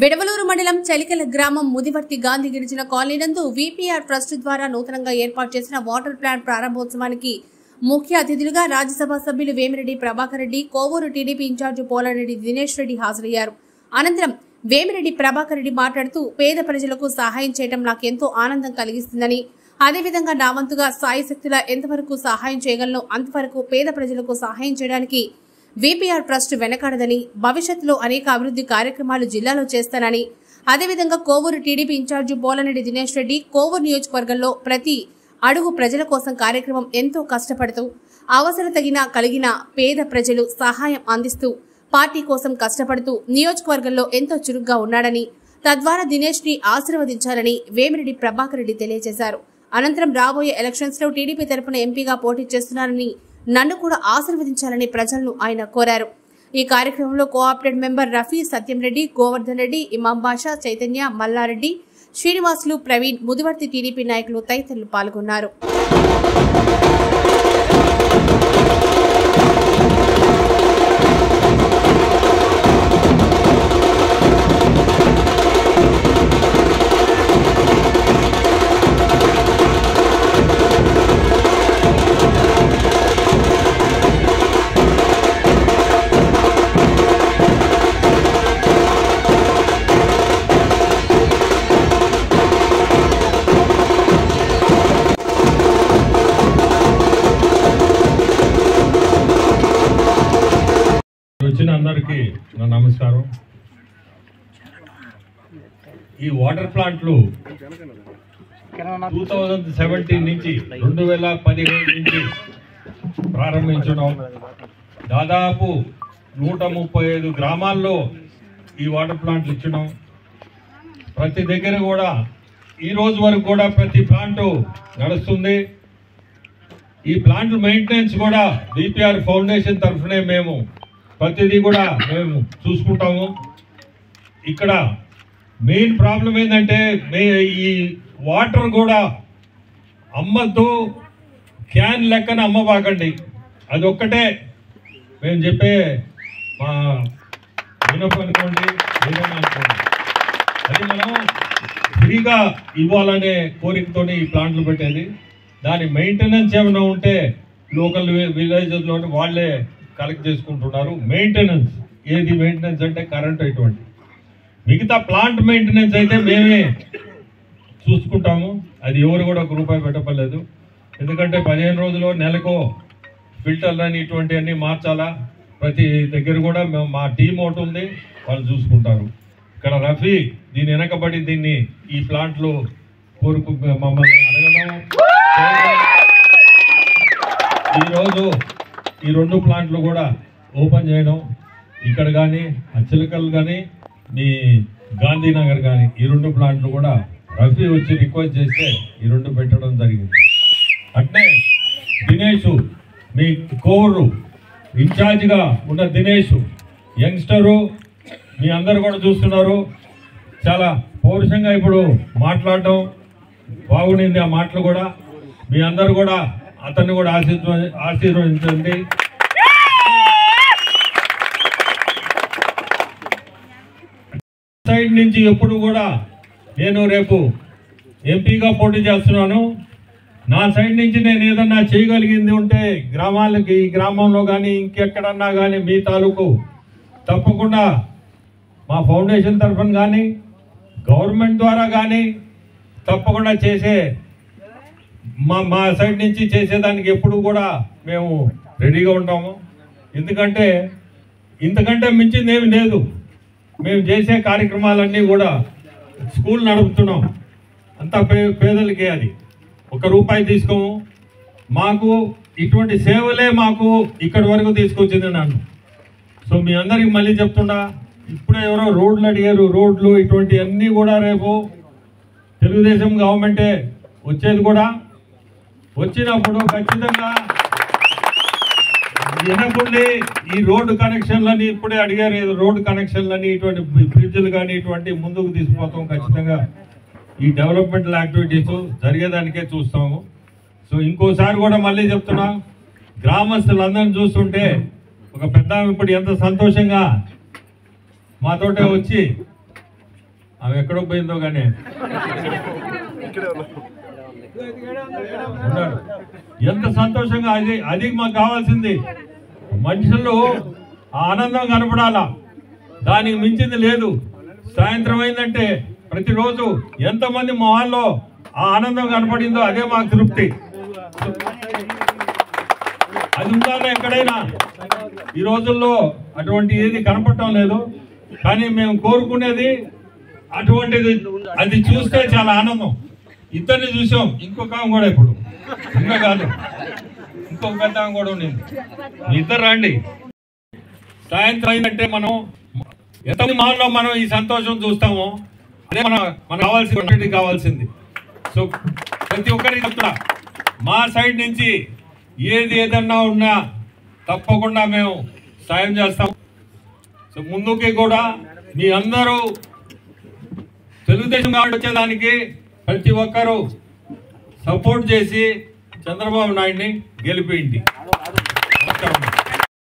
వెడవలూరు మండలం చలికల గ్రామం ముదివర్తి గాంధీ గిరిజన కాలనీ నందు వీపీఆర్ ట్రస్ట్ ద్వారా నూతనంగా ఏర్పాటు చేసిన వాటర్ ప్లాంట్ ప్రారంభోత్సవానికి ముఖ్య అతిథులుగా రాజ్యసభ సభ్యులు వేమిరెడ్డి ప్రభాకర్ రెడ్డి, కోవూరు టీడీపీ ఇన్ఛార్జి పోలారెడ్డి దినేష్ రెడ్డి హాజరయ్యారు. అనంతరం వేమిరెడ్డి ప్రభాకర్ రెడ్డి మాట్లాడుతూ, పేద ప్రజలకు సహాయం చేయడం నాకెంతో ఆనందం కలిగిస్తుందని, అదేవిధంగా నా వంతుగా సాయశక్తుల ఎంతవరకు సహాయం చేయగలను అంతవరకు పేద ప్రజలకు సహాయం చేయడానికి వీపీఆర్ ట్రస్ట్ వెనకాడదని, భవిష్యత్తులో అనేక అభివృద్ధి కార్యక్రమాలు జిల్లాలో చేస్తానని, అదేవిధంగా కోవూరు టీడీపీ ఇన్ఛార్జి పోలారెడ్డి దినేష్ రెడ్డి కోవూరు నియోజకవర్గంలో ప్రతి అడుగు ప్రజల కోసం కార్యక్రమం ఎంతో కష్టపడుతూ అవసరం కలిగిన పేద ప్రజలు సహాయం అందిస్తూ పార్టీ కోసం కష్టపడుతూ నియోజకవర్గంలో ఎంతో చురుగ్గా ఉన్నాడని, తద్వారా దినేష్ ని ఆశీర్వదించాలని వేమిరెడ్డి ప్రభాకర్ రెడ్డి తెలియజేశారు. అనంతరం రాబోయే ఎలక్షన్స్ లో టీడీపీ తరపున ఎంపీగా పోటీ చేస్తున్నారని, నన్ను కూడా ఆశీర్వదించాలని ప్రజలను ఆయన కోరారు. ఈ కార్యక్రమంలో కోఆపరేటివ్ మెంబర్ రఫీ, సత్యం రెడ్డి, గోవర్ధన్ రెడ్డి, ఇమాం బాషా, చైతన్య, మల్లారెడ్డి, శ్రీనివాసులు, ప్రవీణ్, ముదివర్తి టీడీపీ నాయకులు తదితరులు పాల్గొన్నారు. వచ్చిన అందరికీ నా నమస్కారం. ఈ వాటర్ ప్లాంట్లు 2017 నుంచి 2017 నుంచి ప్రారంభించడం, దాదాపు 135 గ్రామాల్లో ఈ వాటర్ ప్లాంట్లు ఇచ్చడం, ప్రతి దగ్గర కూడా ఈ రోజు వరకు కూడా ప్రతి ప్లాంటు నడుస్తుంది. ఈ ప్లాంట్ మెయింటెనెన్స్ కూడా వీపీఆర్ ఫౌండేషన్ తరఫునే మేము ప్రతిదీ కూడా మేము చూసుకుంటాము. ఇక్కడ మెయిన్ ప్రాబ్లం ఏంటంటే ఈ వాటర్ కూడా అమ్మద్దు, క్యాన్ లెక్కన అమ్మబాకండి. అది ఒక్కటే మేము చెప్పే మా వినపం అనుకోండి, ఏదైనా అనుకోండి. అది మనం ఫ్రీగా ఇవ్వాలనే కోరికతో ఈ ప్లాంట్లు పెట్టేది. దాని మెయింటెనెన్స్ ఏమైనా ఉంటే లోకల్ విలేజెస్లో వాళ్ళే కలెక్ట్ చేసుకుంటున్నారు. మెయింటెనెన్స్ ఏది మెయింటెనెన్స్ అంటే కరెంట్, ఇటువంటి మిగతా ప్లాంట్ మెయింటెనెన్స్ అయితే మేమే చూసుకుంటాము. అది ఎవరు కూడా ఒక రూపాయి పెట్టపలేదు. ఎందుకంటే 15 రోజులు నెలకు ఫిల్టర్లు అని ఇటువంటివన్నీ మార్చాలా. ప్రతి దగ్గర కూడా మా టీం ఒకటి ఉంది, వాళ్ళు చూసుకుంటారు. ఇక్కడ రఫీ దీని వెనకబడి దీన్ని ఈ ప్లాంట్లు కోరుకు మమ్మల్ని అడగడం, ఈరోజు ఈ 2 ప్లాంట్లు కూడా ఓపెన్ చేయడం, ఇక్కడ కానీ చిలకల్ కానీ మీ గాంధీనగర్ కానీ ఈ 2 ప్లాంట్లు కూడా రఫీ వచ్చి రిక్వెస్ట్ చేస్తే ఈ 2 పెట్టడం జరిగింది. అట్నే దినేష్, మీ కోరు ఇన్ఛార్జిగా ఉన్న దినేష్ యంగ్స్టరు, మీ అందరు కూడా చూస్తున్నారు. చాలా పౌరుషంగా ఇప్పుడు మాట్లాడడం బాగుండింది. ఆ మాటలు కూడా మీ అందరు కూడా అతన్ని కూడా ఆశీర్వదించండి. సైడ్ నుంచి ఎప్పుడు కూడా నేను రేపు ఎంపీగా పోటీ చేస్తున్నాను. నా సైడ్ నుంచి నేను ఏదన్నా చేయగలిగింది ఉంటే గ్రామాలకి, ఈ గ్రామంలో కానీ ఇంకెక్కడన్నా కానీ మీ తాలూకు తప్పకుండా మా ఫౌండేషన్ తరఫున కానీ గవర్నమెంట్ ద్వారా కానీ తప్పకుండా చేసే మా సైడ్ నుంచి చేసేదానికి ఎప్పుడు కూడా మేము రెడీగా ఉంటాము. ఎందుకంటే ఇంతకంటే మించింది ఏమి లేదు. మేము చేసే కార్యక్రమాలన్నీ కూడా స్కూల్ నడుపుతున్నాం. అంతా పేదలకే, అది 1 రూపాయి తీసుకోము. మాకు ఇటువంటి సేవలే మాకు ఇక్కడి వరకు తీసుకొచ్చింది నన్ను. సో మీ అందరికి మళ్ళీ చెప్తున్నా, ఇప్పుడే ఎవరో రోడ్లు అడిగారు. రోడ్లు ఇటువంటివన్నీ కూడా రేపు తెలుగుదేశం గవర్నమెంటే వచ్చేది. కూడా వచ్చినప్పుడు ఖచ్చితంగా వినకుండి ఈ రోడ్డు కనెక్షన్లని ఇప్పుడే అడిగారు. రోడ్డు కనెక్షన్లని ఇటువంటి బ్రిడ్జ్లు కానీ ఇటువంటి ముందుకు తీసుకుపోతాం. ఖచ్చితంగా ఈ డెవలప్మెంటల్ యాక్టివిటీస్ జరిగేదానికే చూస్తాము. సో ఇంకోసారి కూడా మళ్ళీ చెప్తున్నా, గ్రామస్తులందరినీ చూస్తుంటే ఒక పెద్ద ఇప్పుడు ఎంత సంతోషంగా మాతోటే వచ్చి ఆమె ఎక్కడో పోయిందో కానీ ఎంత సంతోషంగా అది మాకు కావాల్సింది. మనుషులు ఆనందం కనపడాలా, దానికి మించింది లేదు. సాయంత్రం అయిందంటే ప్రతిరోజు ఎంతమంది మొహాల్లో ఆ ఆనందం కనపడిందో అదే మాకు తృప్తి. అది ఉండాలి ఎక్కడైనా. ఈ రోజుల్లో అటువంటి ఏది కనపడటం లేదు. కానీ మేము కోరుకునేది అటువంటిది, అది చూస్తే చాలా ఆనందం. ఇద్దరిని చూసాం, ఇంకొక ఆమె కూడా ఇప్పుడు ఇంకా కాదు, ఇంకొక పెద్ద ఆమె కూడా ఉండింది. ఇద్దరు రండి. సాయంత్రం అయిందంటే మనం ఎంత మాల్లో మనం ఈ సంతోషం చూస్తామో అదే మనకు కావాల్సింది. సో ప్రతి ఒక్కరికి చెప్తున్నా, మా సైడ్ నుంచి ఏదన్నా ఉన్నా తప్పకుండా మేము సాయం చేస్తాం. సో ముందుకి కూడా మీ అందరూ తెలుగుదేశం కాబట్టి వచ్చేదానికి ప్రతి ఒక్కరూ సపోర్ట్ చేసి చంద్రబాబు నాయుడిని గెలిపేయండి. నమస్కారం.